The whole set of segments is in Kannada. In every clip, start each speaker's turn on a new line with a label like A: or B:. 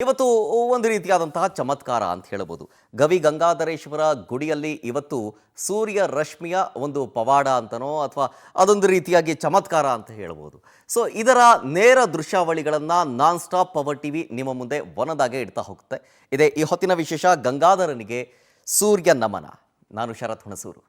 A: ಇವತ್ತು ಒಂದು ರೀತಿಯಾದಂತಹ ಚಮತ್ಕಾರ ಅಂತ ಹೇಳಬಹುದು. ಗವಿ ಗಂಗಾಧರೇಶ್ವರ ಗುಡಿಯಲ್ಲಿ ಇವತ್ತು ಸೂರ್ಯ ರಶ್ಮಿಯ ಒಂದು ಪವಾಡ ಅಂತನೋ ಅಥವಾ ಅದೊಂದು ರೀತಿಯಾಗಿ ಚಮತ್ಕಾರ ಅಂತ ಹೇಳಬಹುದು. ಸೊ ಇದರ ನೇರ ದೃಶ್ಯಾವಳಿಗಳನ್ನು ನಾನ್ ಸ್ಟಾಪ್ ಪವರ್ ಟಿವಿ ನಿಮ್ಮ ಮುಂದೆ ಒಂದೊಂದಾಗೆ ಇಡ್ತಾ ಹೋಗುತ್ತೆ. ಇದೇ ಈ ಹೊತ್ತಿನ ವಿಶೇಷ, ಗಂಗಾಧರನಿಗೆ ಸೂರ್ಯ ನಮನ. ನಾನು ಶರತ್ ಹುಣಸೂರು.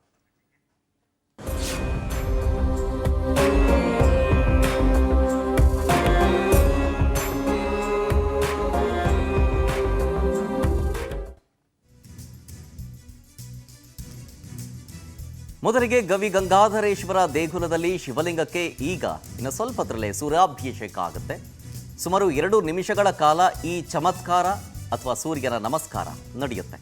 A: ಮೊದಲಿಗೆ ಗವಿ ಗಂಗಾಧರೇಶ್ವರ ದೇಗುಲದಲ್ಲಿ ಶಿವಲಿಂಗಕ್ಕೆ ಈಗ ಇನ್ನು ಸ್ವಲ್ಪದರಲ್ಲೇ ಸೂರ್ಯಾಭಿಷೇಕ ಆಗುತ್ತೆ. ಸುಮಾರು 2 ನಿಮಿಷಗಳ ಕಾಲ ಈ ಚಮತ್ಕಾರ ಅಥವಾ ಸೂರ್ಯನ ನಮಸ್ಕಾರ ನಡೆಯುತ್ತೆ.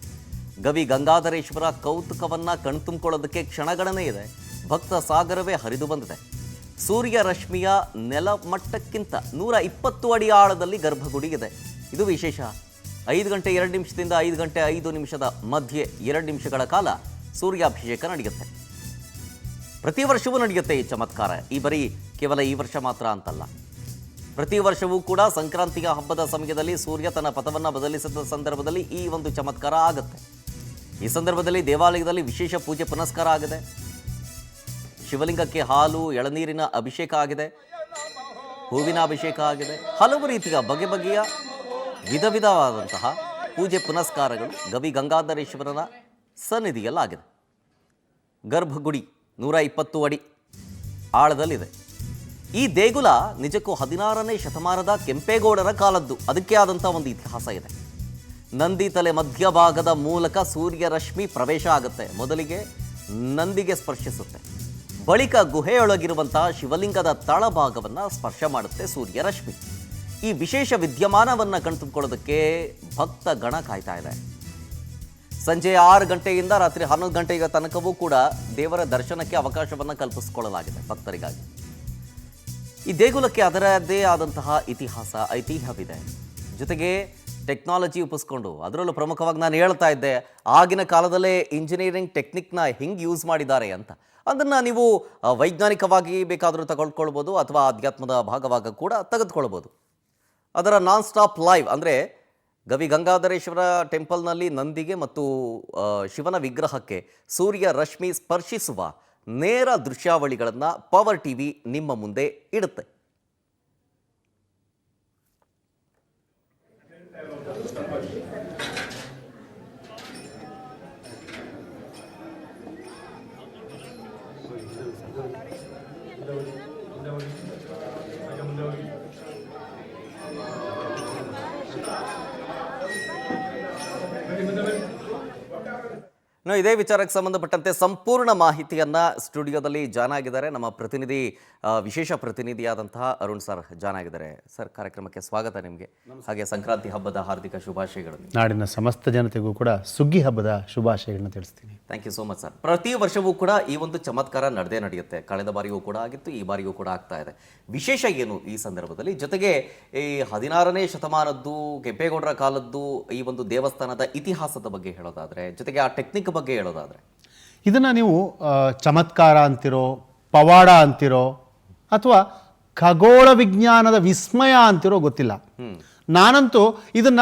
A: ಗವಿ ಗಂಗಾಧರೇಶ್ವರ ಕೌತುಕವನ್ನ ಕಣ್ತುಂಬಿಕೊಳ್ಳೋದಕ್ಕೆ ಕ್ಷಣಗಣನೆ ಇದೆ. ಭಕ್ತ ಸಾಗರವೇ ಹರಿದು ಬಂದಿದೆ. ಸೂರ್ಯ ರಶ್ಮಿಯ ನೆಲಮಟ್ಟಕ್ಕಿಂತ 120 ಅಡಿ ಆಳದಲ್ಲಿ ಗರ್ಭಗುಡಿ ಇದೆ. ಇದು ವಿಶೇಷ. 5 ಗಂಟೆ 2 ನಿಮಿಷದಿಂದ 5 ಗಂಟೆ 5 ನಿಮಿಷದ ಮಧ್ಯೆ 2 ನಿಮಿಷಗಳ ಕಾಲ ಸೂರ್ಯಾಭಿಷೇಕ ನಡೆಯುತ್ತೆ. ಪ್ರತಿ ವರ್ಷವೂ ನಡೆಯುತ್ತೆ ಈ ಚಮತ್ಕಾರ. ಈ ಬರೀ ಕೇವಲ ಈ ವರ್ಷ ಮಾತ್ರ ಅಂತಲ್ಲ, ಪ್ರತಿ ವರ್ಷವೂ ಕೂಡ ಸಂಕ್ರಾಂತಿಯ ಹಬ್ಬದ ಸಮಯದಲ್ಲಿ ಸೂರ್ಯ ತನ್ನ ಪಥವನ್ನು ಬದಲಿಸಿದ ಸಂದರ್ಭದಲ್ಲಿ ಈ ಒಂದು ಚಮತ್ಕಾರ ಆಗುತ್ತೆ. ಈ ಸಂದರ್ಭದಲ್ಲಿ ದೇವಾಲಯದಲ್ಲಿ ವಿಶೇಷ ಪೂಜೆ ಪುನಸ್ಕಾರ ಆಗಿದೆ. ಶಿವಲಿಂಗಕ್ಕೆ ಹಾಲು ಎಳನೀರಿನ ಅಭಿಷೇಕ ಆಗಿದೆ, ಹೂವಿನ ಅಭಿಷೇಕ ಆಗಿದೆ. ಹಲವು ರೀತಿಯ ಬಗೆ ಬಗೆಯ ವಿಧವಾದಂತಹ ಪೂಜೆ ಪುನಸ್ಕಾರಗಳು ಗವಿ ಗಂಗಾಧರೇಶ್ವರನ ಸನ್ನಿಧಿಯಲ್ಲಾಗಿದೆ. ಗರ್ಭಗುಡಿ 120 ಅಡಿ ಆಳದಲ್ಲಿದೆ. ಈ ದೇಗುಲ ನಿಜಕ್ಕೂ 16ನೇ ಶತಮಾನದ ಕೆಂಪೇಗೌಡರ ಕಾಲದ್ದು. ಅದಕ್ಕೆ ಆದಂಥ ಒಂದು ಇತಿಹಾಸ ಇದೆ. ನಂದಿ ತಲೆ ಮಧ್ಯಭಾಗದ ಮೂಲಕ ಸೂರ್ಯ ರಶ್ಮಿ ಪ್ರವೇಶ ಆಗುತ್ತೆ. ಮೊದಲಿಗೆ ನಂದಿಗೆ ಸ್ಪರ್ಶಿಸುತ್ತೆ, ಬಳಿಕ ಗುಹೆಯೊಳಗಿರುವಂತಹ ಶಿವಲಿಂಗದ ತಳಭಾಗವನ್ನು ಸ್ಪರ್ಶ ಮಾಡುತ್ತೆ ಸೂರ್ಯ ರಶ್ಮಿ. ಈ ವಿಶೇಷ ವಿದ್ಯಮಾನವನ್ನು ಕಣ್ತುಂಬಿಕೊಳ್ಳೋದಕ್ಕೆ ಭಕ್ತ ಗಣ ಕಾಯ್ತಾ ಇದೆ. ಸಂಜೆ 6 ಗಂಟೆಯಿಂದ ರಾತ್ರಿ 11 ಗಂಟೆಯ ತನಕವೂ ಕೂಡ ದೇವರ ದರ್ಶನಕ್ಕೆ ಅವಕಾಶವನ್ನು ಕಲ್ಪಿಸಿಕೊಳ್ಳಲಾಗಿದೆ ಭಕ್ತರಿಗಾಗಿ. ಈ ದೇಗುಲಕ್ಕೆ ಅದರದ್ದೇ ಆದಂತಹ ಇತಿಹಾಸ, ಐತಿಹ್ಯವಿದೆ. ಜೊತೆಗೆ ಟೆಕ್ನಾಲಜಿ ಉಪಿಸ್ಕೊಂಡು, ಅದರಲ್ಲೂ ಪ್ರಮುಖವಾಗಿ ನಾನು ಹೇಳ್ತಾ ಇದ್ದೆ, ಆಗಿನ ಕಾಲದಲ್ಲೇ ಇಂಜಿನಿಯರಿಂಗ್ ಟೆಕ್ನಿಕ್ನ ಹೆಂಗೆ ಯೂಸ್ ಮಾಡಿದ್ದಾರೆ ಅಂತ. ಅದನ್ನು ನೀವು ವೈಜ್ಞಾನಿಕವಾಗಿ ಬೇಕಾದರೂ ತಗೊಳ್ಕೊಳ್ಬೋದು ಅಥವಾ ಅಧ್ಯಾತ್ಮದ ಭಾಗವಾಗ ಕೂಡ ತೆಗೆದುಕೊಳ್ಬೋದು. ಅದರ ನಾನ್ ಸ್ಟಾಪ್ ಲೈವ್ ಅಂದರೆ ಗವಿ ಗಂಗಾಧರೇಶ್ವರ ಟೆಂಪಲ್ನಲ್ಲಿ ನಂದಿಗೆ ಮತ್ತು ಶಿವನ ವಿಗ್ರಹಕ್ಕೆ ಸೂರ್ಯ ರಶ್ಮಿ ಸ್ಪರ್ಶಿಸುವ ನೇರ ದೃಶ್ಯಾವಳಿಗಳನ್ನು ಪವರ್ ಟಿವಿ ನಿಮ್ಮ ಮುಂದೆ ಇಡುತ್ತೆ. ಇದೇ ವಿಚಾರಕ್ಕೆ ಸಂಬಂಧಪಟ್ಟಂತೆ ಸಂಪೂರ್ಣ ಮಾಹಿತಿಯನ್ನು ಸ್ಟುಡಿಯೋದಲ್ಲಿ ಜಾನ್ ಆಗಿದ್ದಾರೆ ನಮ್ಮ ಪ್ರತಿನಿಧಿ, ವಿಶೇಷ ಪ್ರತಿನಿಧಿಯಾದಂತಹ ಅರುಣ್ ಸರ್ ಜಾನ್ ಆಗಿದ್ದಾರೆ. ಸರ್, ಕಾರ್ಯಕ್ರಮಕ್ಕೆ ಸ್ವಾಗತ ನಿಮಗೆ. ಹಾಗೆ ಸಂಕ್ರಾಂತಿ ಹಬ್ಬದ ಹಾರ್ದಿಕ ಶುಭಾಶಯಗಳು.
B: ನಾಡಿನ ಸಮಸ್ತ ಜನತೆಗೂ ಕೂಡ ಸುಗ್ಗಿ ಹಬ್ಬದ ಶುಭಾಶಯಗಳನ್ನ ತಿಳಿಸ್ತೀನಿ.
A: Thank you so much sir. ಪ್ರತಿ ವರ್ಷವೂ ಕೂಡ ಈ ಒಂದು ಚಮತ್ಕಾರ ನಡೆಯುತ್ತೆ. ಕಳೆದ ಬಾರಿಯೂ ಕೂಡ ಆಗಿತ್ತು, ಈ ಬಾರಿಯೂ ಕೂಡ ಆಗ್ತಾ ಇದೆ. ವಿಶೇಷ ಏನು ಈ ಸಂದರ್ಭದಲ್ಲಿ? ಜೊತೆಗೆ ಈ 16ನೇ ಶತಮಾನದ್ದು ಕೆಂಪೇಗೌಡರ ಕಾಲದ್ದು ಈ ಒಂದು ದೇವಸ್ಥಾನದ ಇತಿಹಾಸದ ಬಗ್ಗೆ ಹೇಳೋದಾದ್ರೆ, ಜೊತೆಗೆ ಆ ಟೆಕ್ನಿಕ್ ಬಗ್ಗೆ ಹೇಳೋದಾದ್ರೆ,
B: ಇದನ್ನ ನೀವು ಚಮತ್ಕಾರ ಅಂತಿರೋ, ಪವಾಡ ಅಂತಿರೋ, ಅಥವಾ ಖಗೋಳ ವಿಜ್ಞಾನದ ವಿಸ್ಮಯ ಅಂತಿರೋ ಗೊತ್ತಿಲ್ಲ. ನಾನಂತೂ ಇದನ್ನ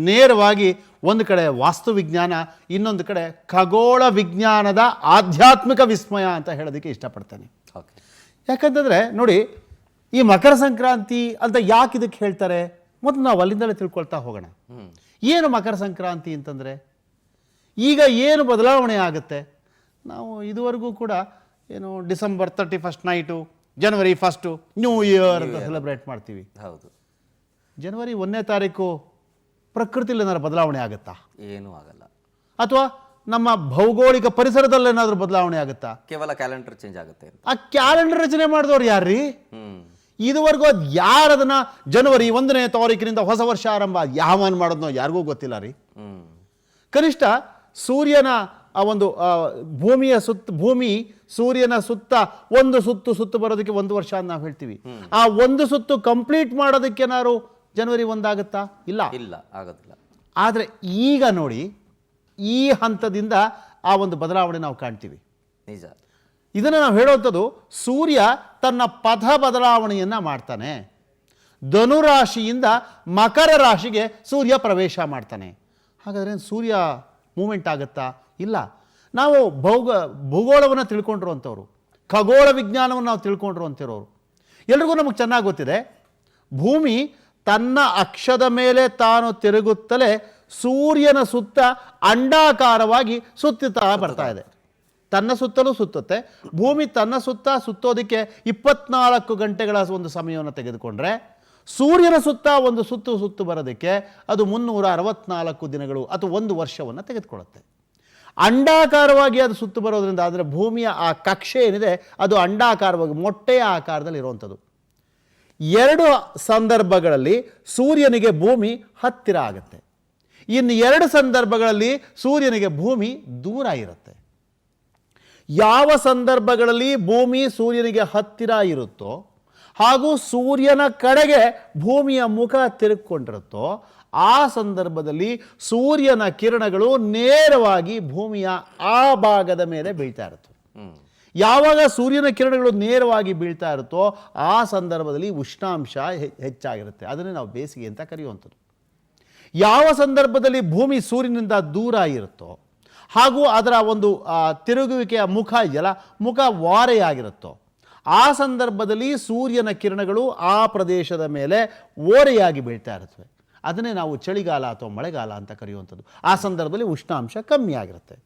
B: ನೇರವಾಗಿ ಒಂದು ಕಡೆ ವಾಸ್ತು ವಿಜ್ಞಾನ, ಇನ್ನೊಂದು ಕಡೆ ಖಗೋಳ ವಿಜ್ಞಾನದ ಆಧ್ಯಾತ್ಮಿಕ ವಿಸ್ಮಯ ಅಂತ ಹೇಳೋದಕ್ಕೆ ಇಷ್ಟಪಡ್ತೇನೆ. ಯಾಕಂತಂದರೆ ನೋಡಿ, ಈ ಮಕರ ಸಂಕ್ರಾಂತಿ ಅಂತ ಯಾಕೆ ಇದಕ್ಕೆ ಹೇಳ್ತಾರೆ ಮೊದಲು ನಾವು ಅಲ್ಲಿಂದಲೇ ತಿಳ್ಕೊಳ್ತಾ ಹೋಗೋಣ. ಏನು ಮಕರ ಸಂಕ್ರಾಂತಿ ಅಂತಂದರೆ, ಈಗ ಏನು ಬದಲಾವಣೆ ಆಗುತ್ತೆ? ನಾವು ಇದುವರೆಗೂ ಕೂಡ ಏನು ಡಿಸೆಂಬರ್ 31 ನೈಟು, ಜನವರಿ 1 ನ್ಯೂ ಇಯರ್ ಅಂತ ಸೆಲೆಬ್ರೇಟ್ ಮಾಡ್ತೀವಿ.
A: ಹೌದು.
B: ಜನವರಿ 1ನೇ ತಾರೀಕು ಪ್ರಕೃತಿಯಲ್ಲಿ ಏನಾದ್ರು ಬದಲಾವಣೆ ಆಗುತ್ತಾ?
A: ಏನೂ ಆಗಲ್ಲ. ಅಥವಾ
B: ನಮ್ಮ ಭೌಗೋಳಿಕ ಪರಿಸರದಲ್ಲಿ ಏನಾದರೂ ಬದಲಾವಣೆ ಆಗುತ್ತಾ?
A: ಕೇವಲ ಕ್ಯಾಲೆಂಡರ್ ಚೇಂಜ್ ಆಗುತ್ತೆ.
B: ಆ ಕ್ಯಾಲೆಂಡರ್ ರಚನೆ ಮಾಡಿದವ್ರು ಯಾರ್ರೀ? ಇದುವರೆಗೂ ಅದು ಯಾರು ಅದನ್ನ ಜನವರಿ 1ನೇ ತಾರೀಕಿನಿಂದ ಹೊಸ ವರ್ಷ ಆರಂಭ ಯಾವನ್ ಮಾಡೋದ್ನೋ ಯಾರಿಗೂ ಗೊತ್ತಿಲ್ಲ ರೀ. ಕನಿಷ್ಠ ಸೂರ್ಯನ ಆ ಒಂದು ಭೂಮಿ ಸೂರ್ಯನ ಸುತ್ತ ಒಂದು ಸುತ್ತು ಬರೋದಕ್ಕೆ 1 ವರ್ಷ ಅಂತ ನಾವು ಹೇಳ್ತೀವಿ. ಆ ಒಂದು ಸುತ್ತು ಕಂಪ್ಲೀಟ್ ಮಾಡೋದಕ್ಕೇನಾದ್ರು ಜನವರಿ 1 ಆಗುತ್ತಾ? ಇಲ್ಲ,
A: ಆಗೋದಿಲ್ಲ.
B: ಆದರೆ ಈಗ ನೋಡಿ, ಈ ಹಂತದಿಂದ ಆ ಒಂದು ಬದಲಾವಣೆ ನಾವು ಕಾಣ್ತೀವಿ.
A: ನಿಜ.
B: ಇದನ್ನು ನಾವು ಹೇಳುವಂಥದ್ದು, ಸೂರ್ಯ ತನ್ನ ಪಥ ಬದಲಾವಣೆಯನ್ನು ಮಾಡ್ತಾನೆ. ಧನುರಾಶಿಯಿಂದ ಮಕರ ರಾಶಿಗೆ ಸೂರ್ಯ ಪ್ರವೇಶ ಮಾಡ್ತಾನೆ. ಹಾಗಾದರೆ ಸೂರ್ಯ ಮೂಮೆಂಟ್ ಆಗುತ್ತಾ? ಇಲ್ಲ. ನಾವು ಭೂಗೋಳವನ್ನು ತಿಳ್ಕೊಂಡಿರುವಂಥವ್ರು, ಖಗೋಳ ವಿಜ್ಞಾನವನ್ನು ನಾವು ತಿಳ್ಕೊಂಡಿರುವಂಥವ್ರು ಎಲ್ರಿಗೂ ನಮಗೆ ಚೆನ್ನಾಗಿ ಗೊತ್ತಿದೆ, ಭೂಮಿ ತನ್ನ ಅಕ್ಷದ ಮೇಲೆ ತಾನು ತಿರುಗುತ್ತಲೇ ಸೂರ್ಯನ ಸುತ್ತ ಅಂಡಾಕಾರವಾಗಿ ಸುತ್ತುತ್ತಾ ಬರ್ತಾ ಇದೆ. ತನ್ನ ಸುತ್ತಲೂ ಸುತ್ತುತ್ತೆ. ಭೂಮಿ ತನ್ನ ಸುತ್ತ ಸುತ್ತೋದಕ್ಕೆ 24 ಗಂಟೆಗಳ ಒಂದು ಸಮಯವನ್ನು ತೆಗೆದುಕೊಂಡ್ರೆ, ಸೂರ್ಯನ ಸುತ್ತ ಒಂದು ಸುತ್ತು ಬರೋದಕ್ಕೆ ಅದು 364 ದಿನಗಳು ಅಥವಾ 1 ವರ್ಷವನ್ನು ತೆಗೆದುಕೊಳ್ಳುತ್ತೆ. ಅಂಡಾಕಾರವಾಗಿ ಅದು ಸುತ್ತು ಬರೋದ್ರಿಂದ, ಅಂದರೆ ಭೂಮಿಯ ಆ ಕಕ್ಷೆ ಏನಿದೆ ಅದು ಅಂಡಾಕಾರವಾಗಿ ಮೊಟ್ಟೆಯ ಆಕಾರದಲ್ಲಿ ಇರುವಂಥದ್ದು. 2 ಸಂದರ್ಭಗಳಲ್ಲಿ ಸೂರ್ಯನಿಗೆ ಭೂಮಿ ಹತ್ತಿರ ಆಗುತ್ತೆ, ಇನ್ನು 2 ಸಂದರ್ಭಗಳಲ್ಲಿ ಸೂರ್ಯನಿಗೆ ಭೂಮಿ ದೂರ ಇರುತ್ತೆ. ಯಾವ ಸಂದರ್ಭಗಳಲ್ಲಿ ಭೂಮಿ ಸೂರ್ಯನಿಗೆ ಹತ್ತಿರ ಇರುತ್ತೋ ಹಾಗೂ ಸೂರ್ಯನ ಕಡೆಗೆ ಭೂಮಿಯ ಮುಖ ತಿರುಗಿಕೊಂಡಿರುತ್ತೋ ಆ ಸಂದರ್ಭದಲ್ಲಿ ಸೂರ್ಯನ ಕಿರಣಗಳು ನೇರವಾಗಿ ಭೂಮಿಯ ಆ ಭಾಗದ ಮೇಲೆ ಬೀಳ್ತಾ ಇರುತ್ತೆ. ಯಾವಾಗ ಸೂರ್ಯನ ಕಿರಣಗಳು ನೇರವಾಗಿ ಬೀಳ್ತಾ ಇರುತ್ತೋ ಆ ಸಂದರ್ಭದಲ್ಲಿ ಉಷ್ಣಾಂಶ ಹೆಚ್ಚಾಗಿರುತ್ತೆ. ಅದನ್ನೇ ನಾವು ಬೇಸಿಗೆ ಅಂತ ಕರೆಯುವಂಥದ್ದು. ಯಾವ ಸಂದರ್ಭದಲ್ಲಿ ಭೂಮಿ ಸೂರ್ಯನಿಂದ ದೂರ ಇರುತ್ತೋ ಹಾಗೂ ಅದರ ಒಂದು ತಿರುಗುವಿಕೆಯ ಮುಖ ಇದೆಯಲ್ಲ, ಮುಖ ವಾರೆಯಾಗಿರುತ್ತೋ ಆ ಸಂದರ್ಭದಲ್ಲಿ ಸೂರ್ಯನ ಕಿರಣಗಳು ಆ ಪ್ರದೇಶದ ಮೇಲೆ ಓರೆಯಾಗಿ ಬೀಳ್ತಾ ಇರುತ್ತವೆ. ಅದನ್ನೇ ನಾವು ಚಳಿಗಾಲ ಅಥವಾ ಮಳೆಗಾಲ ಅಂತ ಕರೆಯುವಂಥದ್ದು. ಆ ಸಂದರ್ಭದಲ್ಲಿ ಉಷ್ಣಾಂಶ ಕಮ್ಮಿ ಆಗಿರುತ್ತೆ.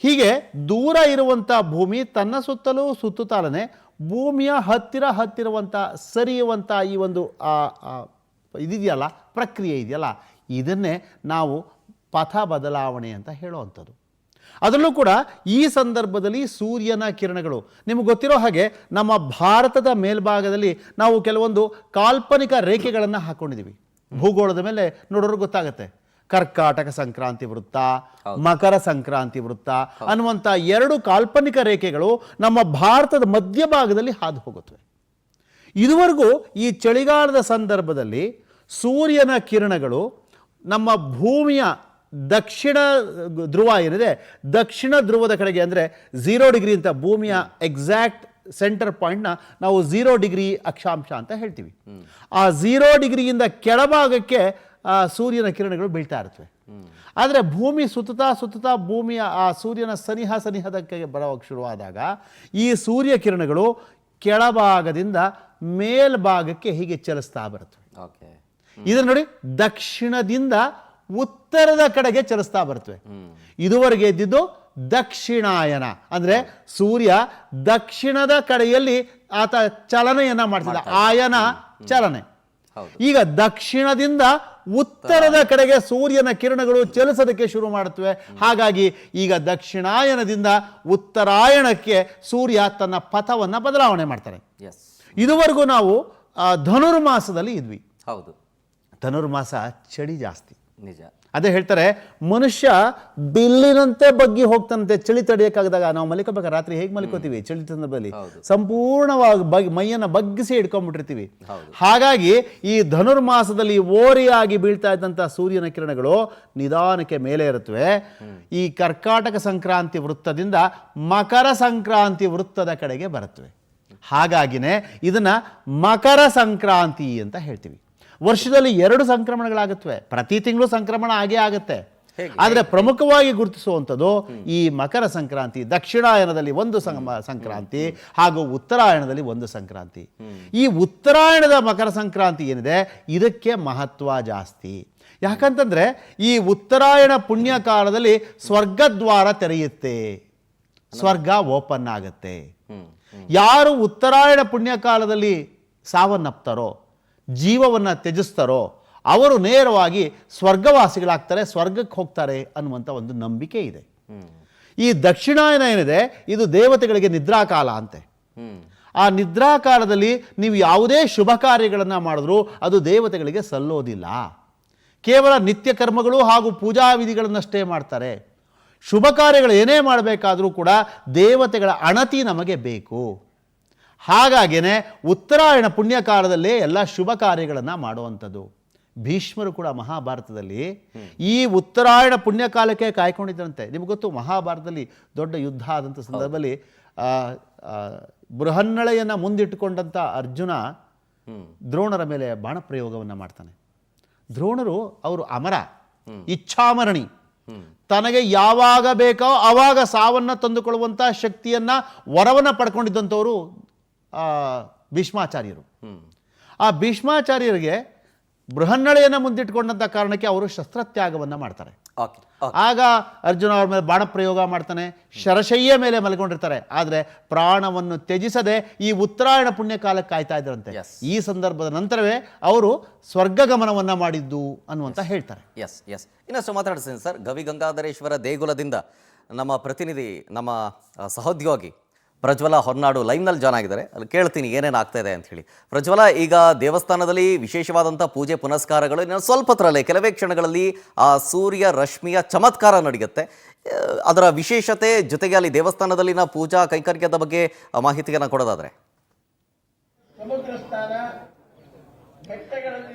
B: ಹೀಗೆ ದೂರ ಇರುವಂಥ ಭೂಮಿ ತನ್ನ ಸುತ್ತಲೂ ಸುತ್ತುತ್ತಾಲನೆ ಭೂಮಿಯ ಹತ್ತಿರವಂಥ ಸರಿಯುವಂಥ ಈ ಒಂದು ಇದಿದೆಯಲ್ಲ, ಪ್ರಕ್ರಿಯೆ ಇದೆಯಲ್ಲ, ಇದನ್ನೇ ನಾವು ಪಥ ಬದಲಾವಣೆ ಅಂತ ಹೇಳುವಂಥದ್ದು. ಅದರಲ್ಲೂ ಕೂಡ ಈ ಸಂದರ್ಭದಲ್ಲಿ ಸೂರ್ಯನ ಕಿರಣಗಳು, ನಿಮಗೆ ಗೊತ್ತಿರೋ ಹಾಗೆ ನಮ್ಮ ಭಾರತದ ಮೇಲ್ಭಾಗದಲ್ಲಿ ನಾವು ಕೆಲವೊಂದು ಕಾಲ್ಪನಿಕ ರೇಖೆಗಳನ್ನು ಹಾಕ್ಕೊಂಡಿದ್ದೀವಿ. ಭೂಗೋಳದ ಮೇಲೆ ನೋಡೋರು ಗೊತ್ತಾಗುತ್ತೆ. ಕರ್ಕಾಟಕ ಸಂಕ್ರಾಂತಿ ವೃತ್ತ, ಮಕರ ಸಂಕ್ರಾಂತಿ ವೃತ್ತ ಅನ್ನುವಂಥ 2 ಕಾಲ್ಪನಿಕ ರೇಖೆಗಳು ನಮ್ಮ ಭಾರತದ ಮಧ್ಯಭಾಗದಲ್ಲಿ ಹಾದು ಹೋಗುತ್ತವೆ. ಇದುವರೆಗೂ ಈ ಚಳಿಗಾಲದ ಸಂದರ್ಭದಲ್ಲಿ ಸೂರ್ಯನ ಕಿರಣಗಳು ನಮ್ಮ ಭೂಮಿಯ ದಕ್ಷಿಣ ಧ್ರುವ ಏನಿದೆ, ದಕ್ಷಿಣ ಧ್ರುವದ ಕಡೆಗೆ, ಅಂದರೆ 0 ಡಿಗ್ರಿ ಅಂತ ಭೂಮಿಯ ಎಕ್ಸಾಕ್ಟ್ ಸೆಂಟರ್ ಪಾಯಿಂಟ್ನ ನಾವು 0 ಡಿಗ್ರಿ ಅಕ್ಷಾಂಶ ಅಂತ ಹೇಳ್ತೀವಿ. ಆ 0 ಡಿಗ್ರಿಯಿಂದ ಕೆಳಭಾಗಕ್ಕೆ ಸೂರ್ಯನ ಕಿರಣಗಳು ಬೀಳ್ತಾ ಇರ್ತವೆ. ಆದರೆ ಭೂಮಿ ಸುತ್ತುತ್ತಾ ಭೂಮಿಯ ಆ ಸೂರ್ಯನ ಸನಿಹದಕ್ಕೆ ಬರೋಕ್ಕೆ ಶುರುವಾದಾಗ ಈ ಸೂರ್ಯ ಕಿರಣಗಳು ಕೆಳಭಾಗದಿಂದ ಮೇಲ್ಭಾಗಕ್ಕೆ ಹೀಗೆ ಚಲಿಸ್ತಾ ಬರುತ್ತವೆ. ಇದನ್ನು ನೋಡಿ, ದಕ್ಷಿಣದಿಂದ ಉತ್ತರದ ಕಡೆಗೆ ಚಲಿಸ್ತಾ ಬರ್ತವೆ. ಇದುವರೆಗೆ ಇದ್ದಿದ್ದು ದಕ್ಷಿಣಾಯನ, ಅಂದರೆ ಸೂರ್ಯ ದಕ್ಷಿಣದ ಕಡೆಯಲ್ಲಿ ಆತ ಚಲನೆಯನ್ನ ಮಾಡ್ತಿದ್ದ, ಆಯನ ಚಲನೆ. ಈಗ ದಕ್ಷಿಣದಿಂದ ಉತ್ತರದ ಕಡೆಗೆ ಸೂರ್ಯನ ಕಿರಣಗಳು ಚಲಿಸೋದಕ್ಕೆ ಶುರು ಮಾಡುತ್ತವೆ. ಹಾಗಾಗಿ ಈಗ ದಕ್ಷಿಣಾಯನದಿಂದ ಉತ್ತರಾಯಣಕ್ಕೆ ಸೂರ್ಯ ತನ್ನ ಪಥವನ್ನು ಬದಲಾವಣೆ ಮಾಡ್ತಾನೆ. ಇದುವರೆಗೂ ನಾವು ಧನುರ್ಮಾಸದಲ್ಲಿ ಇದ್ವಿ.
A: ಹೌದು,
B: ಧನುರ್ಮಾಸ ಚಳಿ ಜಾಸ್ತಿ.
A: ನಿಜ.
B: ಅದೇ ಹೇಳ್ತಾರೆ, ಮನುಷ್ಯ ಬಿಲ್ಲಿನಂತೆ ಬಗ್ಗಿ ಹೋಗ್ತಾನಂತೆ ಚಳಿ ತಡೆಯೋಕ್ಕಾಗದಾಗ. ನಾವು ಮಲಿಕೋಬೇಕಾದ್ರೆ ರಾತ್ರಿ ಹೇಗೆ ಮಲಿಕೋತೀವಿ ಚಳಿ ಸಂದರ್ಭದಲ್ಲಿ, ಸಂಪೂರ್ಣವಾಗಿ ಮೈಯನ್ನು ಬಗ್ಗಿಸಿ ಹಿಡ್ಕೊಂಡ್ಬಿಟ್ಟಿರ್ತೀವಿ. ಹಾಗಾಗಿ ಈ ಧನುರ್ಮಾಸದಲ್ಲಿ ಓರೆಯಾಗಿ ಬೀಳ್ತಾ ಇದ್ದಂಥ ಸೂರ್ಯನ ಕಿರಣಗಳು ನಿಧಾನಕ್ಕೆ ಮೇಲೆ ಇರುತ್ತವೆ. ಈ ಕರ್ಕಾಟಕ ಸಂಕ್ರಾಂತಿ ವೃತ್ತದಿಂದ ಮಕರ ಸಂಕ್ರಾಂತಿ ವೃತ್ತದ ಕಡೆಗೆ ಬರುತ್ತವೆ. ಹಾಗಾಗಿನೇ ಇದನ್ನ ಮಕರ ಸಂಕ್ರಾಂತಿ ಅಂತ ಹೇಳ್ತೀವಿ. ವರ್ಷದಲ್ಲಿ 2 ಸಂಕ್ರಮಣಗಳಾಗುತ್ತವೆ. ಪ್ರತಿ ತಿಂಗಳು ಸಂಕ್ರಮಣ ಆಗೇ ಆಗುತ್ತೆ. ಆದರೆ ಪ್ರಮುಖವಾಗಿ ಗುರುತಿಸುವಂಥದ್ದು ಈ ಮಕರ ಸಂಕ್ರಾಂತಿ. ದಕ್ಷಿಣಾಯನದಲ್ಲಿ 1 ಸಂಕ್ರಾಂತಿ ಹಾಗೂ ಉತ್ತರಾಯಣದಲ್ಲಿ 1 ಸಂಕ್ರಾಂತಿ. ಈ ಉತ್ತರಾಯಣದ ಮಕರ ಸಂಕ್ರಾಂತಿ ಏನಿದೆ ಇದಕ್ಕೆ ಮಹತ್ವ ಜಾಸ್ತಿ. ಯಾಕಂತಂದ್ರೆ ಈ ಉತ್ತರಾಯಣ ಪುಣ್ಯ ಕಾಲದಲ್ಲಿ ಸ್ವರ್ಗದ್ವಾರ ತೆರೆಯುತ್ತೆ, ಸ್ವರ್ಗ ಓಪನ್ ಆಗುತ್ತೆ. ಯಾರು ಉತ್ತರಾಯಣ ಪುಣ್ಯ ಕಾಲದಲ್ಲಿ ಸಾವನ್ನಪ್ತಾರೋ, ಜೀವವನ್ನು ತ್ಯಜಿಸ್ತಾರೋ ಅವರು ನೇರವಾಗಿ ಸ್ವರ್ಗವಾಸಿಗಳಾಗ್ತಾರೆ, ಸ್ವರ್ಗಕ್ಕೆ ಹೋಗ್ತಾರೆ ಅನ್ನುವಂಥ ಒಂದು ನಂಬಿಕೆ ಇದೆ. ಈ ದಕ್ಷಿಣಾಯನ ಏನಿದೆ ಇದು ದೇವತೆಗಳಿಗೆ ನಿದ್ರಾಕಾಲ ಅಂತೆ. ಆ ನಿದ್ರಾಕಾಲದಲ್ಲಿ ನೀವು ಯಾವುದೇ ಶುಭ ಕಾರ್ಯಗಳನ್ನು ಮಾಡಿದ್ರೂ ಅದು ದೇವತೆಗಳಿಗೆ ಸಲ್ಲೋದಿಲ್ಲ. ಕೇವಲ ನಿತ್ಯ ಕರ್ಮಗಳು ಹಾಗೂ ಪೂಜಾ ವಿಧಿಗಳನ್ನಷ್ಟೇ ಮಾಡ್ತಾರೆ. ಶುಭ ಕಾರ್ಯಗಳು ಏನೇ ಮಾಡಬೇಕಾದರೂ ಕೂಡ ದೇವತೆಗಳ ಅಣತಿ ನಮಗೆ ಬೇಕು. ಹಾಗಾಗಿಯೇ ಉತ್ತರಾಯಣ ಪುಣ್ಯಕಾಲದಲ್ಲೇ ಎಲ್ಲ ಶುಭ ಕಾರ್ಯಗಳನ್ನು ಮಾಡುವಂಥದ್ದು. ಭೀಷ್ಮರು ಕೂಡ ಮಹಾಭಾರತದಲ್ಲಿ ಈ ಉತ್ತರಾಯಣ ಪುಣ್ಯಕಾಲಕ್ಕೆ ಕಾಯ್ಕೊಂಡಿದ್ದರಂತೆ. ನಿಮ್ಗೆ ಗೊತ್ತು, ಮಹಾಭಾರತದಲ್ಲಿ ದೊಡ್ಡ ಯುದ್ಧ ಆದಂಥ ಸಂದರ್ಭದಲ್ಲಿ ಬೃಹನ್ನಳೆಯನ್ನು ಮುಂದಿಟ್ಟುಕೊಂಡಂಥ ಅರ್ಜುನ ದ್ರೋಣರ ಮೇಲೆ ಬಾಣಪ್ರಯೋಗವನ್ನು ಮಾಡ್ತಾನೆ. ದ್ರೋಣರು ಅವರು ಅಮರ, ಇಚ್ಛಾಮರಣಿ, ತನಗೆ ಯಾವಾಗ ಬೇಕೋ ಆವಾಗ ಸಾವನ್ನು ತಂದುಕೊಳ್ಳುವಂಥ ಶಕ್ತಿಯನ್ನು ವರವನ್ನು ಪಡ್ಕೊಂಡಿದ್ದಂಥವರು ಭೀಷ್ಮಾಚಾರ್ಯರು. ಆ ಭೀಷ್ಮಾಚಾರ್ಯರಿಗೆ ಬೃಹನ್ನಳೆಯನ್ನು ಮುಂದಿಟ್ಕೊಂಡಂಥ ಕಾರಣಕ್ಕೆ ಅವರು ಶಸ್ತ್ರತ್ಯಾಗವನ್ನು ಮಾಡ್ತಾರೆ. ಆಗ ಅರ್ಜುನ ಅವ್ರ ಮೇಲೆ ಬಾಣಪ್ರಯೋಗ ಮಾಡ್ತಾನೆ, ಶರಶಯ್ಯ ಮೇಲೆ ಮಲ್ಕೊಂಡಿರ್ತಾರೆ. ಆದರೆ ಪ್ರಾಣವನ್ನು ತ್ಯಜಿಸದೆ ಈ ಉತ್ತರಾಯಣ ಪುಣ್ಯಕಾಲಕ್ಕೆ ಕಾಯ್ತಾ ಇದ್ರಂತೆ. ಈ ಸಂದರ್ಭದ ನಂತರವೇ ಅವರು ಸ್ವರ್ಗಗಮನವನ್ನು ಮಾಡಿದ್ದು ಅನ್ನುವಂತ ಹೇಳ್ತಾರೆ.
A: ಇನ್ನಷ್ಟು ಮಾತಾಡ್ತೀನಿ ಸರ್. ಗವಿ ಗಂಗಾಧರೇಶ್ವರ ದೇಗುಲದಿಂದ ನಮ್ಮ ಪ್ರತಿನಿಧಿ, ನಮ್ಮ ಸಹೋದ್ಯೋಗಿ ಪ್ರಜ್ವಲ ಹೊರನಾಡು ಲೈವ್ನಲ್ಲಿ ಜಾಯ್ನ್ ಆಗಿದ್ದಾರೆ. ಅಲ್ಲಿ ಕೇಳ್ತೀನಿ ಏನೇನು ಆಗ್ತಾ ಇದೆ ಅಂತ ಹೇಳಿ. ಪ್ರಜ್ವಲ, ಈಗ ದೇವಸ್ಥಾನದಲ್ಲಿ ವಿಶೇಷವಾದಂಥ ಪೂಜೆ ಪುನಸ್ಕಾರಗಳು ಇನ್ನು ಸ್ವಲ್ಪ ಹೊತ್ತರಲ್ಲೇ ಕೆಲವೇ ಕ್ಷಣಗಳಲ್ಲಿ ಆ ಸೂರ್ಯ ರಶ್ಮಿಯ ಚಮತ್ಕಾರ ನಡೆಯುತ್ತೆ. ಅದರ ವಿಶೇಷತೆ ಜೊತೆಗೆ ಅಲ್ಲಿ ದೇವಸ್ಥಾನದಲ್ಲಿನ ಪೂಜಾ ಕೈಂಕರ್ಯದ ಬಗ್ಗೆ ಮಾಹಿತಿಯನ್ನು ಕೊಡೋದಾದರೆ.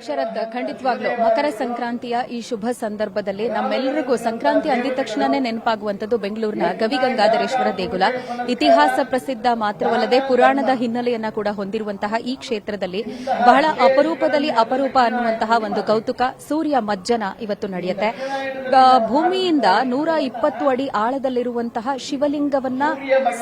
C: ಶರತ್, ಖಂಡಿತವಾಗ್ಲೂ ಮಕರ ಸಂಕ್ರಾಂತಿಯ ಈ ಶುಭ ಸಂದರ್ಭದಲ್ಲಿ ನಮ್ಮೆಲ್ಲರಿಗೂ ಸಂಕ್ರಾಂತಿ ಅಂದಿದ ತಕ್ಷಣನೇ ನೆನಪಾಗುವಂಥದ್ದು ಬೆಂಗಳೂರಿನ ಗವಿ ಗಂಗಾಧರೇಶ್ವರ ದೇಗುಲ. ಇತಿಹಾಸ ಪ್ರಸಿದ್ಧ ಮಾತ್ರವಲ್ಲದೆ ಪುರಾಣದ ಹಿನ್ನೆಲೆಯನ್ನ ಕೂಡ ಹೊಂದಿರುವಂತಹ ಈ ಕ್ಷೇತ್ರದಲ್ಲಿ ಬಹಳ ಅಪರೂಪದಲ್ಲಿ ಅಪರೂಪ ಅನ್ನುವಂತಹ ಒಂದು ಕೌತುಕ ಸೂರ್ಯ ಮಜ್ಜನ ಇವತ್ತು ನಡೆಯುತ್ತೆ. ಭೂಮಿಯಿಂದ 120 ಅಡಿ ಆಳದಲ್ಲಿರುವಂತಹ ಶಿವಲಿಂಗವನ್ನ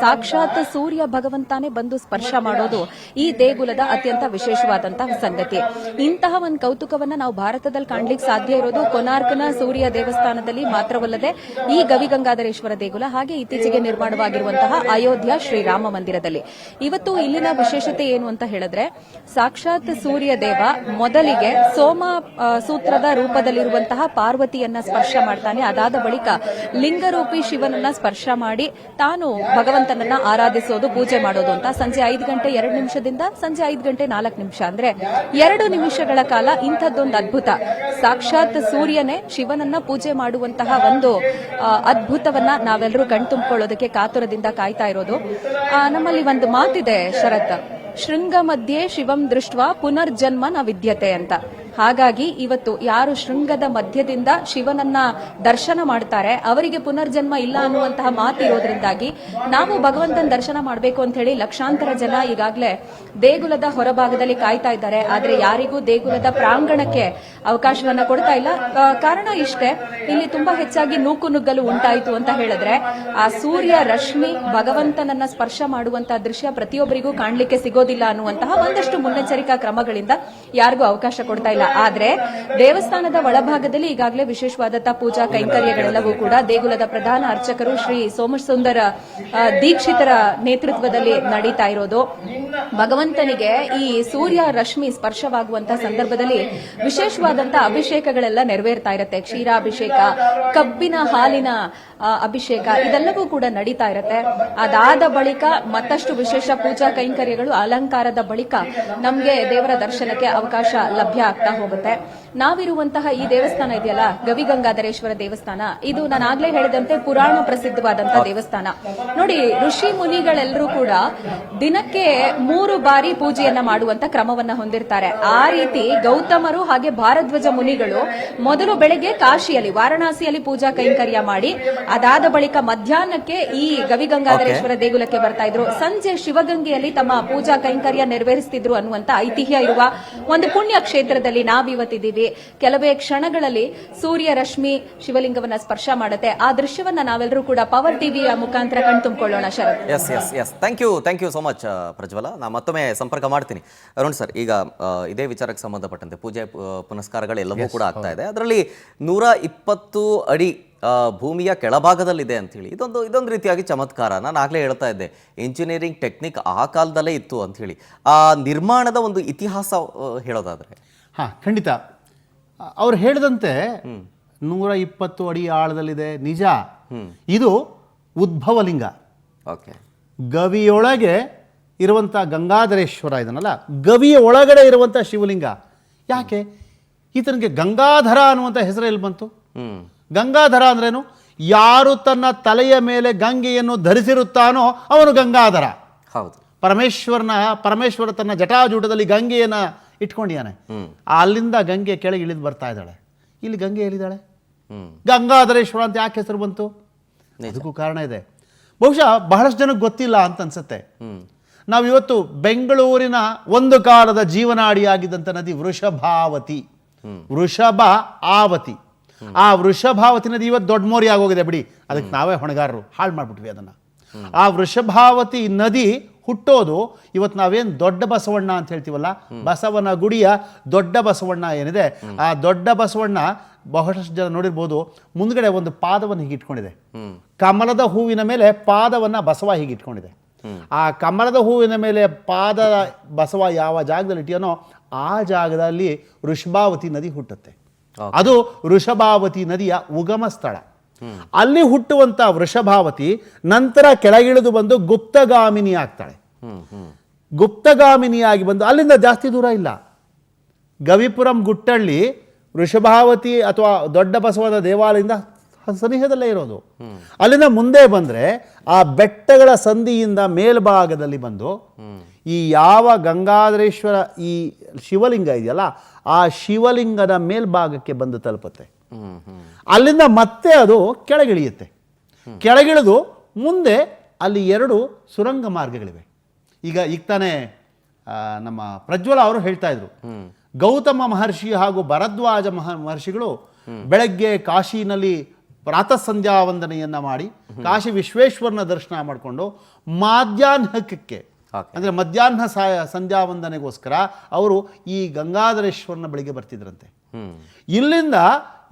C: ಸಾಕ್ಷಾತ್ ಸೂರ್ಯ ಭಗವಂತಾನೇ ಬಂದು ಸ್ಪರ್ಶ ಮಾಡೋದು ಈ ದೇಗುಲದ ಅತ್ಯಂತ ವಿಶೇಷವಾದಂತಹ ಸಂಗತಿ. ಇಂತಹ ಒಂದು ಕೌತುಕವನ್ನ ನಾವು ಭಾರತದಲ್ಲಿ ಕಾಣ್ಲಿಕ್ಕೆ ಸಾಧ್ಯ ಇರೋದು ಕೊನಾರ್ಕ್ನ ಸೂರ್ಯ ದೇವಸ್ಥಾನದಲ್ಲಿ ಮಾತ್ರವಲ್ಲದೆ ಈ ಗವಿ ಗಂಗಾಧರೇಶ್ವರ ದೇಗುಲ, ಹಾಗೆ ಇತ್ತೀಚೆಗೆ ನಿರ್ಮಾಣವಾಗಿರುವಂತಹ ಅಯೋಧ್ಯ ಶ್ರೀರಾಮ ಮಂದಿರದಲ್ಲಿ. ಇವತ್ತು ಇಲ್ಲಿನ ವಿಶೇಷತೆ ಏನು ಅಂತ ಹೇಳಿದ್ರೆ, ಸಾಕ್ಷಾತ್ ಸೂರ್ಯ ದೇವ ಮೊದಲಿಗೆ ಸೋಮ ಸೂತ್ರದ ರೂಪದಲ್ಲಿರುವಂತಹ ಪಾರ್ವತಿಯನ್ನ ಸ್ಪರ್ಶ ಮಾಡ್ತಾನೆ. ಅದಾದ ಬಳಿಕ ಲಿಂಗರೂಪಿ ಶಿವನನ್ನ ಸ್ಪರ್ಶ ಮಾಡಿ ತಾನು ಭಗವಂತನನ್ನ ಆರಾಧಿಸೋದು, ಪೂಜೆ ಮಾಡೋದು ಅಂತ ಸಂಜೆ 5:02 ಸಂಜೆ 5:04 ಅಂದ್ರೆ 2 ನಿಮಿಷಗಳ ಕಾಲ ಇಂಥದ್ದೊಂದು ಅದ್ಭುತ. ಸಾಕ್ಷಾತ್ ಸೂರ್ಯನೇ ಶಿವನನ್ನ ಪೂಜೆ ಮಾಡುವಂತಹ ಒಂದು ಅದ್ಭುತವನ್ನ ನಾವೆಲ್ಲರೂ ಕಣ್ತುಂಬಿಕೊಳ್ಳೋದಕ್ಕೆ ಕಾತುರದಿಂದ ಕಾಯ್ತಾ ಇರೋದು. ನಮ್ಮಲ್ಲಿ ಒಂದು ಮಾತಿದೆ ಶರತ್, ಶೃಂಗ ಮಧ್ಯೆ ಶಿವಂ ದೃಷ್ಟ್ವಾ ಪುನರ್ಜನ್ಮ ನ ವಿದ್ಯತೆ ಅಂತ. ಹಾಗಾಗಿ ಇವತ್ತು ಯಾರು ಶೃಂಗದ ಮಧ್ಯದಿಂದ ಶಿವನನ್ನ ದರ್ಶನ ಮಾಡ್ತಾರೆ ಅವರಿಗೆ ಪುನರ್ಜನ್ಮ ಇಲ್ಲ ಅನ್ನುವಂತಹ ಮಾತು ಇರೋದ್ರಿಂದಾಗಿ ನಾವು ಭಗವಂತನ ದರ್ಶನ ಮಾಡಬೇಕು ಅಂತ ಹೇಳಿ ಲಕ್ಷಾಂತರ ಜನ ಈಗಾಗಲೇ ದೇಗುಲದ ಹೊರಭಾಗದಲ್ಲಿ ಕಾಯ್ತಾ ಇದ್ದಾರೆ. ಆದ್ರೆ ಯಾರಿಗೂ ದೇಗುಲದ ಪ್ರಾಂಗಣಕ್ಕೆ ಅವಕಾಶವನ್ನ ಕೊಡ್ತಾ ಇಲ್ಲ. ಕಾರಣ ಇಷ್ಟೇ, ಇಲ್ಲಿ ತುಂಬಾ ಹೆಚ್ಚಾಗಿ ನೂಕುನುಗ್ಗಲು ಉಂಟಾಯಿತು ಅಂತ ಹೇಳಿದ್ರೆ ಆ ಸೂರ್ಯ ರಶ್ಮಿ ಭಗವಂತನನ್ನ ಸ್ಪರ್ಶ ಮಾಡುವಂತಹ ದೃಶ್ಯ ಪ್ರತಿಯೊಬ್ಬರಿಗೂ ಕಾಣ್ಲಿಕ್ಕೆ ಸಿಗೋದಿಲ್ಲ ಅನ್ನುವಂತಹ ಒಂದಷ್ಟು ಮುನ್ನೆಚ್ಚರಿಕಾ ಕ್ರಮಗಳಿಂದ ಯಾರಿಗೂ ಅವಕಾಶ ಕೊಡ್ತಾ ಇಲ್ಲ. ಆದ್ರೆ ದೇವಸ್ಥಾನದ ಒಳಭಾಗದಲ್ಲಿ ಈಗಾಗಲೇ ವಿಶೇಷವಾದಂತಹ ಪೂಜಾ ಕೈಂಕರ್ಯಗಳೆಲ್ಲವೂ ಕೂಡ ದೇಗುಲದ ಪ್ರಧಾನ ಅರ್ಚಕರು ಶ್ರೀ ಸೋಮಸುಂದರ ದೀಕ್ಷಿತರ ನೇತೃತ್ವದಲ್ಲಿ ನಡೀತಾ ಇರೋದು. ಭಗವಂತನಿಗೆ ಈ ಸೂರ್ಯ ರಶ್ಮಿ ಸ್ಪರ್ಶವಾಗುವಂತಹ ಸಂದರ್ಭದಲ್ಲಿ ವಿಶೇಷವಾದಂತಹ ಅಭಿಷೇಕಗಳೆಲ್ಲ ನೆರವೇರ್ತಾ ಇರುತ್ತೆ. ಕ್ಷೀರಾಭಿಷೇಕ, ಕಬ್ಬಿನ ಹಾಲಿನ ಅಭಿಷೇಕ, ಇದೆಲ್ಲವೂ ಕೂಡ ನಡೀತಾ ಇರುತ್ತೆ. ಅದಾದ ಬಳಿಕ ಮತ್ತಷ್ಟು ವಿಶೇಷ ಪೂಜಾ ಕೈಂಕರ್ಯಗಳು, ಅಲಂಕಾರದ ಬಳಿಕ ನಮ್ಗೆ ದೇವರ ದರ್ಶನಕ್ಕೆ ಅವಕಾಶ ಲಭ್ಯ ಆಗ್ತಾ ಹೋಗುತ್ತೆ. ನಾವಿರುವಂತಹ ಈ ದೇವಸ್ಥಾನ ಇದೆಯಲ್ಲ, ಗವಿ ಗಂಗಾಧರೇಶ್ವರ ದೇವಸ್ಥಾನ, ಇದು ನಾನು ಆಗ್ಲೇ ಹೇಳಿದಂತೆ ಪುರಾಣ ಪ್ರಸಿದ್ಧವಾದಂತಹ ದೇವಸ್ಥಾನ. ನೋಡಿ, ಋಷಿ ಮುನಿಗಳೆಲ್ಲರೂ ಕೂಡ ದಿನಕ್ಕೆ 3 ಬಾರಿ ಪೂಜೆಯನ್ನ ಮಾಡುವಂತ ಕ್ರಮವನ್ನ ಹೊಂದಿರ್ತಾರೆ. ಆ ರೀತಿ ಗೌತಮರು ಹಾಗೆ ಭಾರದ್ವಾಜ ಮುನಿಗಳು ಮೊದಲು ಬೆಳಗ್ಗೆ ಕಾಶಿಯಲ್ಲಿ, ವಾರಣಾಸಿಯಲ್ಲಿ ಪೂಜಾ ಕೈಂಕರ್ಯ ಮಾಡಿ ಅದಾದ ಬಳಿಕ ಮಧ್ಯಾಹ್ನಕ್ಕೆ ಈ ಗವಿ ಗಂಗಾಧರೇಶ್ವರ ದೇಗುಲಕ್ಕೆ ಬರ್ತಾ ಇದ್ರು. ಸಂಜೆ ಶಿವಗಂಗೆಯಲ್ಲಿ ತಮ್ಮ ಪೂಜಾ ಕೈಂಕರ್ಯ ನೆರವೇರಿಸುತ್ತಿದ್ರು ಅನ್ನುವಂತ ಐತಿಹ್ಯ ಇರುವ ಒಂದು ಪುಣ್ಯ ಕ್ಷೇತ್ರದಲ್ಲಿ ನಾವಿವತ್ತಿದ್ದೀವಿ. ಕೆಲವೇ ಕ್ಷಣಗಳಲ್ಲಿ ಸೂರ್ಯ ರಶ್ಮಿ ಶಿವಲಿಂಗವನ್ನ ಸ್ಪರ್ಶ ಮಾಡುತ್ತೆ. ಆ ದೃಶ್ಯವನ್ನ ನಾವೆಲ್ಲರೂ ಕೂಡ ಪವರ್ ಟಿವಿಯ ಮುಖಾಂತರ ಕಣ್ತುಂಬಿಕೊಳ್ಳೋಣ. Sharath,
A: yes thank you so much Prajwala. ನಾ ಮತ್ತೊಮ್ಮೆ ಸಂಪರ್ಕ ಮಾಡ್ತೀನಿ. ಅರುಣ್ ಸರ್, ಈಗ ಇದೇ ವಿಚಾರಕ್ಕೆ ಸಂಬಂಧಪಟ್ಟಂತೆ ಪೂಜೆ ಪುನಸ್ಕಾರಗಳೆಲ್ಲವೂ ಕೂಡ ಆಗ್ತಾ ಇದೆ. ಅದರಲ್ಲಿ 120 ಅಡಿ ಭೂಮಿಯ ಕೆಳಭಾಗದಲ್ಲಿದೆ ಅಂತ ಹೇಳಿ ಇದೊಂದು ರೀತಿಯಾಗಿ ಚಮತ್ಕಾರ. ನಾನು ಆಗಲೇ ಹೇಳ್ತಾ ಇದ್ದೆ, ಇಂಜಿನಿಯರಿಂಗ್ ಟೆಕ್ನಿಕ್ ಆ ಕಾಲದಲ್ಲೇ ಇತ್ತು ಅಂತ ಹೇಳಿ. ಆ ನಿರ್ಮಾಣದ ಒಂದು ಇತಿಹಾಸ ಹೇಳೋದಾದ್ರೆ.
B: ಖಂಡಿತ ಅವ್ರು ಹೇಳಿದಂತೆ 120 ಅಡಿ ಆಳದಲ್ಲಿದೆ, ನಿಜ. ಇದು ಉದ್ಭವಲಿಂಗ. ಗವಿಯೊಳಗೆ ಇರುವಂಥ ಗಂಗಾಧರೇಶ್ವರ ಇದನ್ನಲ್ಲ, ಗವಿಯ ಒಳಗಡೆ ಇರುವಂಥ ಶಿವಲಿಂಗ. ಯಾಕೆ ಈತನಿಗೆ ಗಂಗಾಧರ ಅನ್ನುವಂಥ ಹೆಸರು ಎಲ್ಲಿ ಬಂತು? ಗಂಗಾಧರ ಅಂದ್ರೇನು? ಯಾರು ತನ್ನ ತಲೆಯ ಮೇಲೆ ಗಂಗೆಯನ್ನು ಧರಿಸಿರುತ್ತಾನೋ ಅವನು ಗಂಗಾಧರ.
A: ಹೌದು,
B: ಪರಮೇಶ್ವರ ತನ್ನ ಜಟಾಜೂಟದಲ್ಲಿ ಗಂಗೆಯನ್ನ ಇಟ್ಕೊಂಡಿಯಾನೆ. ಅಲ್ಲಿಂದ ಗಂಗೆ ಕೆಳಗೆ ಇಳಿದು ಬರ್ತಾ ಇದ್ದಾಳೆ. ಇಲ್ಲಿ ಗಂಗೆ ಎಲ್ಲಿದ್ದಾಳೆ? ಗಂಗಾಧರೇಶ್ವರ ಅಂತ ಯಾಕೆ ಹೆಸರು ಬಂತು? ಅದಕ್ಕೂ ಕಾರಣ ಇದೆ. ಬಹುಶಃ ಬಹಳಷ್ಟು ಜನಕ್ಕೆ ಗೊತ್ತಿಲ್ಲ ಅಂತ ಅನ್ಸುತ್ತೆ. ನಾವಿವತ್ತು ಬೆಂಗಳೂರಿನ ಒಂದು ಕಾಲದ ಜೀವನಾಡಿಯಾಗಿದ್ದಂಥ ನದಿ ವೃಷಭಾವತಿ, ವೃಷಭ ಆವತಿ. ಆ ವೃಷಭಾವತಿ ನದಿ ಇವತ್ತು ದೊಡ್ಡ ಮೋರಿ ಆಗೋಗಿದೆ ಬಿಡಿ, ಅದಕ್ಕೆ ನಾವೇ ಹೊಣೆಗಾರರು, ಹಾಳು ಮಾಡಿಬಿಟ್ವಿ ಅದನ್ನು. ಆ ವೃಷಭಾವತಿ ನದಿ ಹುಟ್ಟೋದು ಇವತ್ತು ನಾವೇನು ದೊಡ್ಡ ಬಸವಣ್ಣ ಅಂತ ಹೇಳ್ತೀವಲ್ಲ, ಬಸವನ ಗುಡಿಯ ದೊಡ್ಡ ಬಸವಣ್ಣ ಏನಿದೆ, ಆ ದೊಡ್ಡ ಬಸವಣ್ಣ ಬಹಳಷ್ಟು ಜನ ನೋಡಿರ್ಬೋದು, ಮುಂದ್ಗಡೆ ಒಂದು ಪಾದವನ್ನು ಹೀಗಿಟ್ಕೊಂಡಿದೆ. ಕಮಲದ ಹೂವಿನ ಮೇಲೆ ಪಾದವನ್ನು ಬಸವ ಹೀಗಿಟ್ಕೊಂಡಿದೆ. ಆ ಕಮಲದ ಹೂವಿನ ಮೇಲೆ ಪಾದ ಬಸವ ಯಾವ ಜಾಗದಲ್ಲಿ ಇಟ್ಟಿಯನೋ ಆ ಜಾಗದಲ್ಲಿ ವೃಷಭಾವತಿ ನದಿ ಹುಟ್ಟುತ್ತೆ. ಅದು ವೃಷಭಾವತಿ ನದಿಯ ಉಗಮ ಸ್ಥಳ. ಅಲ್ಲಿ ಹುಟ್ಟುವಂತ ವೃಷಭಾವತಿ ನಂತರ ಕೆಳಗಿಳಿದು ಬಂದು ಗುಪ್ತಗಾಮಿನಿ ಆಗ್ತಾಳೆ. ಗುಪ್ತಗಾಮಿನಿಯಾಗಿ ಬಂದು ಅಲ್ಲಿಂದ ಜಾಸ್ತಿ ದೂರ ಇಲ್ಲ, ಗವಿಪುರಂ ಗುಟ್ಟಳ್ಳಿ ವೃಷಭಾವತಿ ಅಥವಾ ದೊಡ್ಡ ಬಸವನ ದೇವಾಲಯದಿಂದ ಸನಿಹದಲ್ಲೇ ಇರೋದು. ಅಲ್ಲಿಂದ ಮುಂದೆ ಬಂದರೆ ಆ ಬೆಟ್ಟಗಳ ಸಂಧಿಯಿಂದ ಮೇಲ್ಭಾಗದಲ್ಲಿ ಬಂದು ಈ ಯಾವ ಗಂಗಾಧರೇಶ್ವರ ಈ ಶಿವಲಿಂಗ ಇದೆಯಲ್ಲ, ಆ ಶಿವಲಿಂಗದ ಮೇಲ್ಭಾಗಕ್ಕೆ ಬಂದು ತಲುಪುತ್ತೆ. ಅಲ್ಲಿಂದ ಮತ್ತೆ ಅದು ಕೆಳಗಿಳಿಯುತ್ತೆ. ಕೆಳಗಿಳಿದು ಮುಂದೆ ಅಲ್ಲಿ 2 ಸುರಂಗ ಮಾರ್ಗಗಳಿವೆ. ಈಗ ತಾನೇ ನಮ್ಮ ಪ್ರಜ್ವಲ ಅವರು ಹೇಳ್ತಾ ಇದ್ರು, ಗೌತಮ ಮಹರ್ಷಿ ಹಾಗೂ ಭರದ್ವಾಜ ಮಹರ್ಷಿಗಳು ಬೆಳಗ್ಗೆ ಕಾಶಿನಲ್ಲಿ ಪ್ರಾತಃ ಸಂಧ್ಯಾ ವಂದನೆಯನ್ನ ಮಾಡಿ ಕಾಶಿ ವಿಶ್ವೇಶ್ವರನ ದರ್ಶನ ಮಾಡಿಕೊಂಡು ಮಧ್ಯಾಹ್ನಕ್ಕೆ ಅಂದರೆ ಮಧ್ಯಾಹ್ನ ಸಂಧ್ಯಾ ವಂದನೆಗೋಸ್ಕರ ಅವರು ಈ ಗಂಗಾಧರೇಶ್ವರನ ಬಳಿಗೆ ಬರ್ತಿದ್ರಂತೆ. ಇಲ್ಲಿಂದ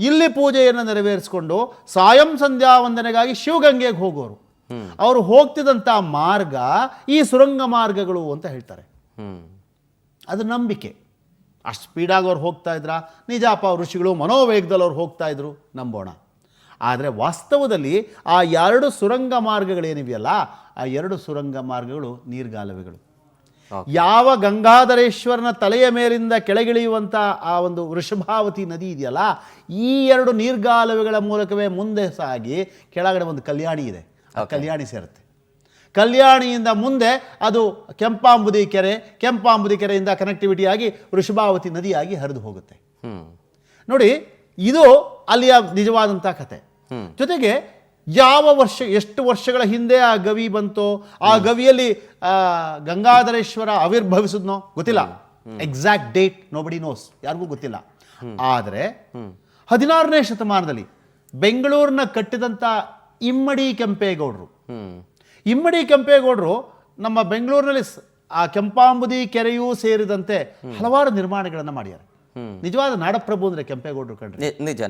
B: ಇಲ್ಲಿ ಪೂಜೆಯನ್ನು ನೆರವೇರಿಸಿಕೊಂಡು ಸಾಯಂ ಸಂಧ್ಯಾ ವಂದನೆಗಾಗಿ ಶಿವಗಂಗೆಗೆ ಹೋಗೋರು. ಅವರು ಹೋಗ್ತಿದ್ದಂಥ ಮಾರ್ಗ ಈ ಸುರಂಗ ಮಾರ್ಗಗಳು ಅಂತ ಹೇಳ್ತಾರೆ. ಅದು ನಂಬಿಕೆ. ಅಷ್ಟು ಸ್ಪೀಡಾಗಿ ಅವ್ರು ಹೋಗ್ತಾ ಇದ್ರ, ನಿಜಾಪ ಋಷಿಗಳು ಮನೋವೇಗದಲ್ಲಿ ಅವ್ರು ಹೋಗ್ತಾ ಇದ್ರು, ನಂಬೋಣ. ಆದರೆ ವಾಸ್ತವದಲ್ಲಿ ಆ 2 ಸುರಂಗ ಮಾರ್ಗಗಳೇನಿವೆಯಲ್ಲ, ಆ 2 ಸುರಂಗ ಮಾರ್ಗಗಳು ನೀರ್ಗಾಲುವೆಗಳು. ಯಾವ ಗಂಗಾಧರೇಶ್ವರನ ತಲೆಯ ಮೇಲಿಂದ ಕೆಳಗಿಳಿಯುವಂಥ ಆ ಒಂದು ವೃಷಭಾವತಿ ನದಿ ಇದೆಯಲ್ಲ, ಈ 2 ನೀರ್ಗಾಲುವೆಗಳ ಮೂಲಕವೇ ಮುಂದೆ ಸಾಗಿ ಕೆಳಗಡೆ ಒಂದು ಕಲ್ಯಾಣಿ ಇದೆ, ಆ ಕಲ್ಯಾಣಿ ಸೇರುತ್ತೆ. ಕಲ್ಯಾಣಿಯಿಂದ ಮುಂದೆ ಅದು ಕೆಂಪಾಂಬುದಿ ಕೆರೆ, ಕೆಂಪಾಂಬುದಿ ಕೆರೆಯಿಂದ ಕನೆಕ್ಟಿವಿಟಿ ಆಗಿ ವೃಷಭಾವತಿ ನದಿಯಾಗಿ ಹರಿದು ಹೋಗುತ್ತೆ. ನೋಡಿ, ಇದು ಅಲ್ಲಿಯ ನಿಜವಾದಂಥ ಕತೆ. ಜೊತೆಗೆ ಯಾವ ವರ್ಷ ಎಷ್ಟು ವರ್ಷಗಳ ಹಿಂದೆ ಆ ಗವಿ ಬಂತೋ, ಆ ಗವಿಯಲ್ಲಿ ಗಂಗಾಧರೇಶ್ವರ ಆವಿರ್ಭವಿಸಿದ್ನೋ ಗೊತ್ತಿಲ್ಲ. ಎಕ್ಸಾಕ್ಟ್ ಡೇಟ್ ನೋಬಡಿ ನೋಸ್, ಯಾರಿಗೂ ಗೊತ್ತಿಲ್ಲ. ಆದರೆ 16ನೇ ಶತಮಾನದಲ್ಲಿ ಬೆಂಗಳೂರನ್ನ ಕಟ್ಟಿದಂಥ ಇಮ್ಮಡಿ ಕೆಂಪೇಗೌಡರು ನಮ್ಮ ಬೆಂಗಳೂರಿನಲ್ಲಿ ಆ ಕೆಂಪಾಂಬುದಿ ಕೆರೆಯೂ ಸೇರಿದಂತೆ ಹಲವಾರು ನಿರ್ಮಾಣಗಳನ್ನು ಮಾಡ್ಯಾರ. ನಿಜವಾದ ನಾಡಪ್ರಭು ಅಂದ್ರೆ ಕೆಂಪೇಗೌಡರು ಕಂಡ್ರೆ
A: ನಿಜ.